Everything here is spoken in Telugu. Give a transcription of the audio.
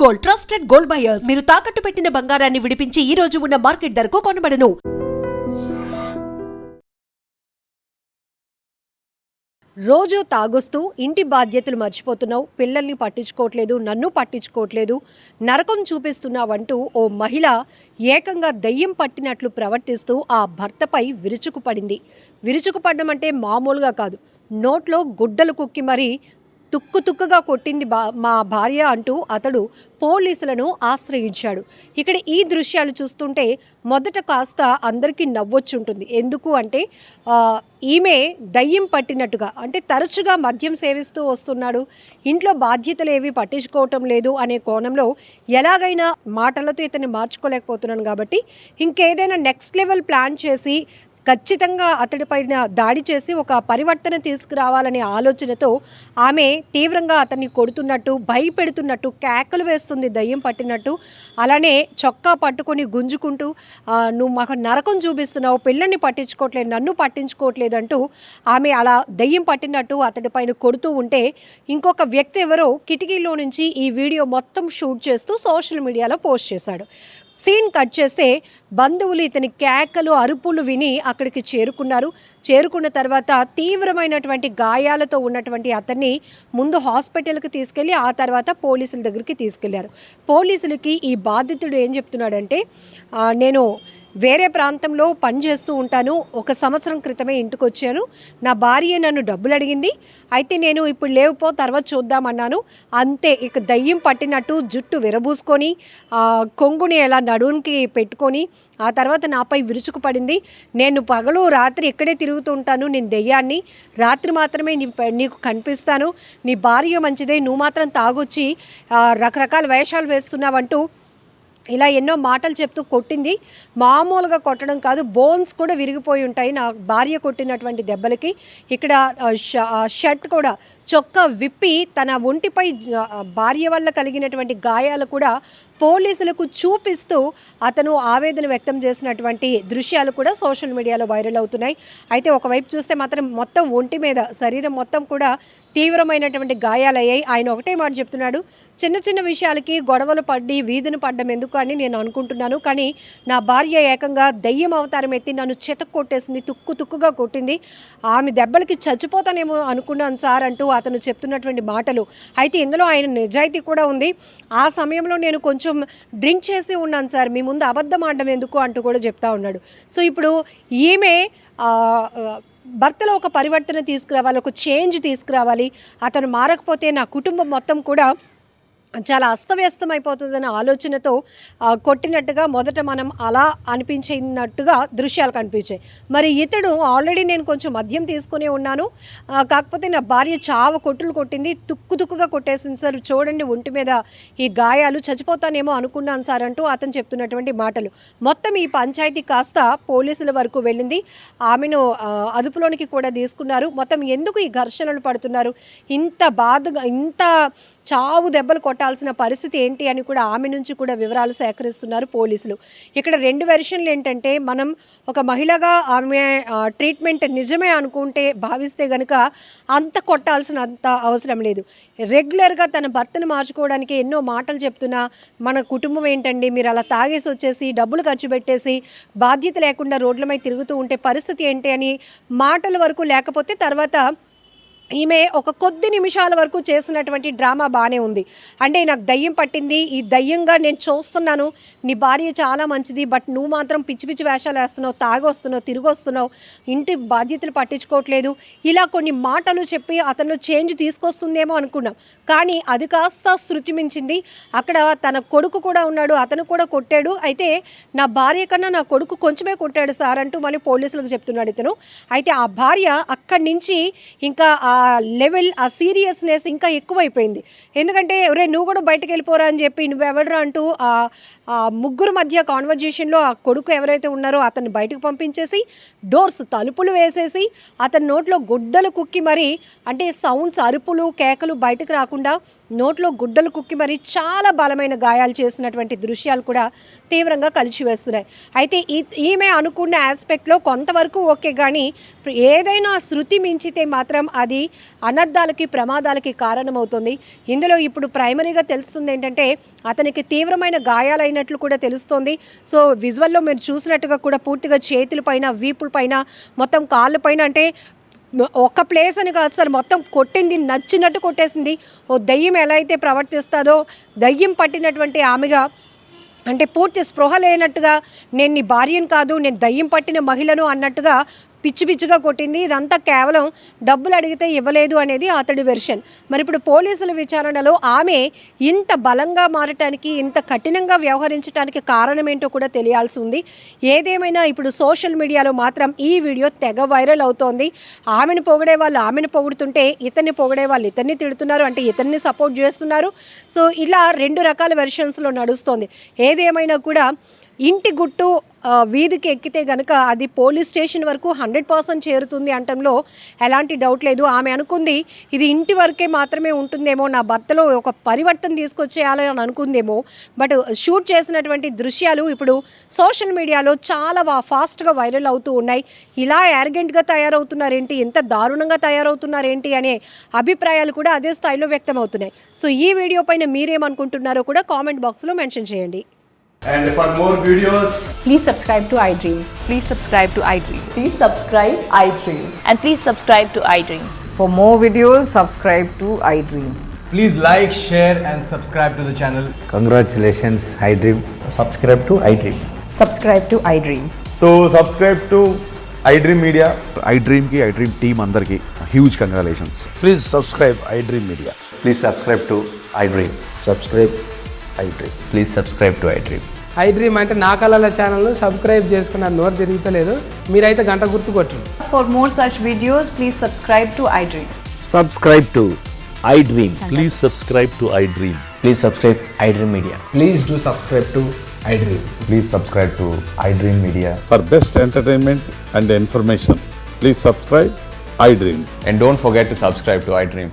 Gold, trusted gold buyers. మీరు తాకట్టు పెట్టిన బంగారాన్ని విడిపించి ఈ రోజు ఉన్న మార్కెట్ ధరకు కొనబడను. రోజు తాగొస్తూ ఇంటి బాధ్యతలు మర్చిపోతున్నావు, పిల్లల్ని పట్టించుకోవట్లేదు, నన్ను పట్టించుకోవట్లేదు, నరకం చూపిస్తున్నావంటూ ఓ మహిళ ఏకంగా దయ్యం పట్టినట్లు ప్రవర్తిస్తూ ఆ భర్తపై విరుచుకుపడింది. విరుచుకుపడడం అంటే మామూలుగా కాదు, నోట్లో గుడ్డలు కుక్కి మరీ తుక్కుగా కొట్టింది మా భార్య అంటూ అతడు పోలీసులను ఆశ్రయించాడు. ఇక్కడ ఈ దృశ్యాలు చూస్తుంటే మొదట కాస్త అందరికీ నవ్వొచ్చుంటుంది. ఎందుకు అంటే ఈమె దయ్యం పట్టినట్టుగా, అంటే తరచుగా మద్యం సేవిస్తూ వస్తున్నాడు, ఇంట్లో బాధ్యతలు ఏవి పట్టించుకోవటం లేదు అనే కోణంలో ఎలాగైనా మాటలతో ఇతన్ని మార్చుకోలేకపోతున్నాను కాబట్టి ఇంకేదైనా నెక్స్ట్ లెవెల్ ప్లాన్ చేసి ఖచ్చితంగా అతడిపైన దాడి చేసి ఒక పరివర్తన తీసుకురావాలనే ఆలోచనతో ఆమె తీవ్రంగా అతన్ని కొడుతున్నట్టు, భయపెడుతున్నట్టు, కేకలు వేస్తుంది దయ్యం పట్టినట్టు. అలానే చొక్కా పట్టుకొని గుంజుకుంటూ నువ్వు మాకు నరకం చూపిస్తున్నావు, పిల్లల్ని పట్టించుకోవట్లేదు, నన్ను పట్టించుకోవట్లేదు అంటూ ఆమె అలా దయ్యం పట్టినట్టు అతడిపైన కొడుతూ ఉంటే ఇంకొక వ్యక్తి ఎవరో కిటికీలో నుంచి ఈ వీడియో మొత్తం షూట్ చేస్తూ సోషల్ మీడియాలో పోస్ట్ చేశాడు. సీన్ కట్ చేస్తే బంధువులు ఇతని కేకలు, అరుపులు విని అక్కడికి చేరుకున్నారు. చేరుకున్న తర్వాత తీవ్రమైనటువంటి గాయాలతో ఉన్నటువంటి అతన్ని ముందు హాస్పిటల్కి తీసుకెళ్ళి ఆ తర్వాత పోలీసుల దగ్గరికి తీసుకెళ్లారు. పోలీసులకి ఈ బాధితుడు ఏం చెప్తున్నాడంటే, నేను వేరే ప్రాంతంలో పనిచేస్తూ ఉంటాను, 1 సంవత్సరం క్రితమే ఇంటికి వచ్చాను, నా భార్య నన్ను డబ్బులు అడిగింది, అయితే నేను ఇప్పుడు లేవుపో తర్వాత చూద్దామన్నాను, అంతే ఇక దయ్యం పట్టినట్టు జుట్టు విరబూసుకొని కొంగుని ఎలా నడుముకి పెట్టుకొని ఆ తర్వాత నాపై విరుచుకుపడింది. నేను పగలు రాత్రి ఇక్కడే తిరుగుతూ ఉంటాను, నేను దెయ్యాన్ని, రాత్రి మాత్రమే నీకు కనిపిస్తాను, నీ భార్య మంచిదే, నువ్వు మాత్రం తాగొచ్చి రకరకాల వేషాలు వేస్తున్నావంటూ ఇలా ఎన్నో మాటలు చెప్తూ కొట్టింది. మామూలుగా కొట్టడం కాదు, బోన్స్ కూడా విరిగిపోయి ఉంటాయి నా భార్య కొట్టినటువంటి దెబ్బలకి. ఇక్కడ షర్ట్ కూడా చొక్కా విప్పి తన ఒంటిపై భార్య వల్ల కలిగినటువంటి గాయాలు కూడా పోలీసులకు చూపిస్తూ అతను ఆవేదన వ్యక్తం చేసినటువంటి దృశ్యాలు కూడా సోషల్ మీడియాలో వైరల్ అవుతున్నాయి. అయితే ఒకవైపు చూస్తే మాత్రం మొత్తం ఒంటి మీద, శరీరం మొత్తం కూడా తీవ్రమైనటువంటి గాయాలయ్యాయి. ఆయన ఒకటే మాట చెప్తున్నాడు, చిన్న చిన్న విషయాలకి గొడవలు పడి వీధిని పడ్డం ఎందుకు అని నేను అనుకుంటున్నాను, కానీ నా భార్య ఏకంగా దయ్యం అవతారం ఎత్తి నన్ను చెతకు కొట్టేసింది, తుక్కుగా కొట్టింది, ఆమె దెబ్బలకి చచ్చిపోతానేమో అనుకున్నాను సార్ అంటూ అతను చెప్తున్నటువంటి మాటలు. అయితే ఇందులో ఆయన నిజాయితీ కూడా ఉంది. ఆ సమయంలో నేను కొంచెం డ్రింక్ చేసి ఉన్నాను సార్, మీ ముందు అబద్ధం ఆడడం ఎందుకు అంటూ కూడా చెప్తా ఉన్నాడు. సో ఇప్పుడు ఈమె భర్తలో ఒక పరివర్తన తీసుకురావాలి, ఒక చేంజ్ తీసుకురావాలి, అతను మారకపోతే నా కుటుంబం మొత్తం కూడా చాలా అస్తవ్యస్తం అయిపోతుందనే ఆలోచనతో కొట్టినట్టుగా మొదట మనం అలా అనిపించినట్టుగా దృశ్యాలు కనిపించాయి. మరి ఇతడు ఆల్రెడీ నేను కొంచెం మద్యం తీసుకునే ఉన్నాను, కాకపోతే నా భార్య కొట్టులు కొట్టింది, తుక్కుగా కొట్టేసింది సార్, చూడండి ఒంటి మీద ఈ గాయాలు, చచ్చిపోతానేమో అనుకున్నాను సార్ అంటూ అతను చెప్తున్నటువంటి మాటలు. మొత్తం ఈ పంచాయతీ కాస్త పోలీసుల వరకు వెళ్ళింది. ఆమెను అదుపులోనికి కూడా తీసుకున్నారు. మొత్తం ఎందుకు ఈ ఘర్షణలు పడుతున్నారు, ఇంత బాధగా, ఇంత చావు దెబ్బలు కొట్టాల్సిన పరిస్థితి ఏంటి అని కూడా ఆమె నుంచి కూడా వివరాలు సేకరిస్తున్నారు పోలీసులు. ఇక్కడ 2 వెర్షన్లు ఏంటంటే, మనం ఒక మహిళగా ఆమె ట్రీట్మెంట్ నిజమే అనుకుంటే భావిస్తే కనుక అంత కొట్టాల్సినంత అవసరం లేదు. రెగ్యులర్గా తన భర్తను మార్చుకోవడానికి ఎన్నో మాటలు చెప్తున్నా, మన కుటుంబం ఏంటండి, మీరు అలా తాగేసి వచ్చేసి డబ్బులు ఖర్చు పెట్టేసి బాధ్యత లేకుండా రోడ్ల మీద తిరుగుతూ ఉంటే పరిస్థితి ఏంటి అని మాటల వరకు లేకపోతే తర్వాత ఈమె ఒక కొద్ది నిమిషాల వరకు చేసినటువంటి డ్రామా బాగానే ఉంది. అంటే నాకు దయ్యం పట్టింది, ఈ దయ్యంగా నేను చూస్తున్నాను, నీ భార్య చాలా మంచిది, బట్ నువ్వు మాత్రం పిచ్చి వేషాలు వేస్తున్నావు, తాగొస్తున్నావు, తిరిగి వస్తున్నావు, ఇంటి బాధ్యతలు పట్టించుకోవట్లేదు, ఇలా కొన్ని మాటలు చెప్పి అతను చేంజ్ తీసుకొస్తుందేమో అనుకున్నాం. కానీ అది కాస్త శృతి మించింది. అక్కడ తన కొడుకు కూడా ఉన్నాడు, అతను కూడా కొట్టాడు. అయితే నా భార్య కన్నా నా కొడుకు కొంచెమే కొట్టాడు సార్ అంటూ మళ్ళీ పోలీసులకు చెప్తున్నాడు ఇతను. అయితే ఆ భార్య అక్కడి నుంచి ఇంకా లెవెల్, ఆ సీరియస్నెస్ ఇంకా ఎక్కువైపోయింది. ఎందుకంటే నువ్వు కూడా బయటకు వెళ్ళిపోరా అని చెప్పి, నువ్వెవడరా అంటూ ఆ ముగ్గురు మధ్య కాన్వర్జేషన్లో ఆ కొడుకు ఎవరైతే ఉన్నారో అతన్ని బయటకు పంపించేసి డోర్స్, తలుపులు వేసేసి అతని నోట్లో గుడ్డలు కుక్కి మరి, అంటే సౌండ్స్, అరుపులు, కేకలు బయటకు రాకుండా నోట్లో గుడ్డలు కుక్కి మరి చాలా బలమైన గాయాలు చేసినటువంటి దృశ్యాలు కూడా తీవ్రంగా కలిసివేస్తున్నాయి. అయితే ఈమె అనుకున్న ఆస్పెక్ట్లో కొంతవరకు ఓకే, కానీ ఏదైనా శృతి మించితే మాత్రం అది అనర్థాలకి ప్రమాదాలకి కారణమవుతుంది. ఇందులో ఇప్పుడు ప్రైమరీగా తెలుస్తుంది ఏంటంటే అతనికి తీవ్రమైన గాయాలైనట్లు కూడా తెలుస్తోంది. సో విజువల్లో మీరు చూసినట్టుగా కూడా పూర్తిగా చేతుల పైన, వీపుల పైన, మొత్తం కాళ్ళ పైన, అంటే ఒక ప్లేస్ అని కాదు సార్, మొత్తం కొట్టింది, నచ్చినట్టు కొట్టేసింది. ఓ దయ్యం ఎలా అయితే ప్రవర్తిస్తుందో దయ్యం పట్టినటువంటి ఆమెగా, అంటే పూర్తి స్పృహ లేనట్టుగా, నేను నీ భార్యను కాదు, నేను దయ్యం పట్టిన మహిళను అన్నట్టుగా పిచ్చి పిచ్చిగా కొట్టింది. ఇదంతా కేవలం డబ్బులు అడిగితే ఇవ్వలేదు అనేది అతడి వెర్షన్. మరి ఇప్పుడు పోలీసుల విచారణలో ఆమె ఇంత బలంగా మారటానికి, ఇంత కఠినంగా వ్యవహరించడానికి కారణం ఏంటో కూడా తెలియాల్సి ఉంది. ఏదేమైనా ఇప్పుడు సోషల్ మీడియాలో మాత్రం ఈ వీడియో తెగ వైరల్ అవుతోంది. ఆమెను పొగిడే వాళ్ళు ఆమెను పొగుడుతుంటే ఇతన్ని పొగిడే వాళ్ళు ఇతన్ని తిడుతున్నారు, అంటే ఇతన్ని సపోర్ట్ చేస్తున్నారు. సో ఇలా రెండు రకాల వెర్షన్స్లో నడుస్తోంది. ఏదేమైనా కూడా ఇంటి గుట్టు వీధికి ఎక్కితే గనక అది పోలీస్ స్టేషన్ వరకు 100% చేరుతుంది అనటంలో ఎలాంటి డౌట్ లేదు. ఆమె అనుకుంది ఇది ఇంటి వరకే మాత్రమే ఉంటుందేమో, నా భర్తలో ఒక పరివర్తన తీసుకొచ్చేయాలని అనుకుందేమో. బట్ షూట్ చేసినటువంటి దృశ్యాలు ఇప్పుడు సోషల్ మీడియాలో చాలా ఫాస్ట్గా వైరల్ అవుతూ ఉన్నాయి. ఇలా యారగెంట్గా తయారవుతున్నారేంటి, ఎంత దారుణంగా తయారవుతున్నారేంటి అనే అభిప్రాయాలు కూడా అదే స్థాయిలో వ్యక్తమవుతున్నాయి. సో ఈ వీడియో పైన మీరేమనుకుంటున్నారో కూడా కామెంట్ బాక్స్లో మెన్షన్ చేయండి. And for more videos, Please subscribe to iDream. Please subscribe to iDream. Please subscribe iDream. And please subscribe to iDream. For more videos, subscribe to iDream. Please like, share and subscribe to the channel. Congratulations, iDream. Subscribe to iDream. Subscribe to iDream. so subscribe to iDream Media. iDream ki iDream team andarki huge congratulations. Please subscribe iDream Media. Please subscribe to iDream. Subscribe iDream. Please subscribe to iDream. iDream అంటే నా కళల ఛానల్ సబ్స్క్రైబ్ చేసుకున్న నోరు తిరుగుతలేదు, మీరైతే గంట గుర్తు కొట్టండి. For more such videos, please subscribe to iDream. Subscribe to iDream. Please subscribe to iDream. Please subscribe iDream Media. Please do subscribe to iDream. Please subscribe to iDream Media. For best entertainment and information, please subscribe iDream. And don't forget to subscribe to iDream.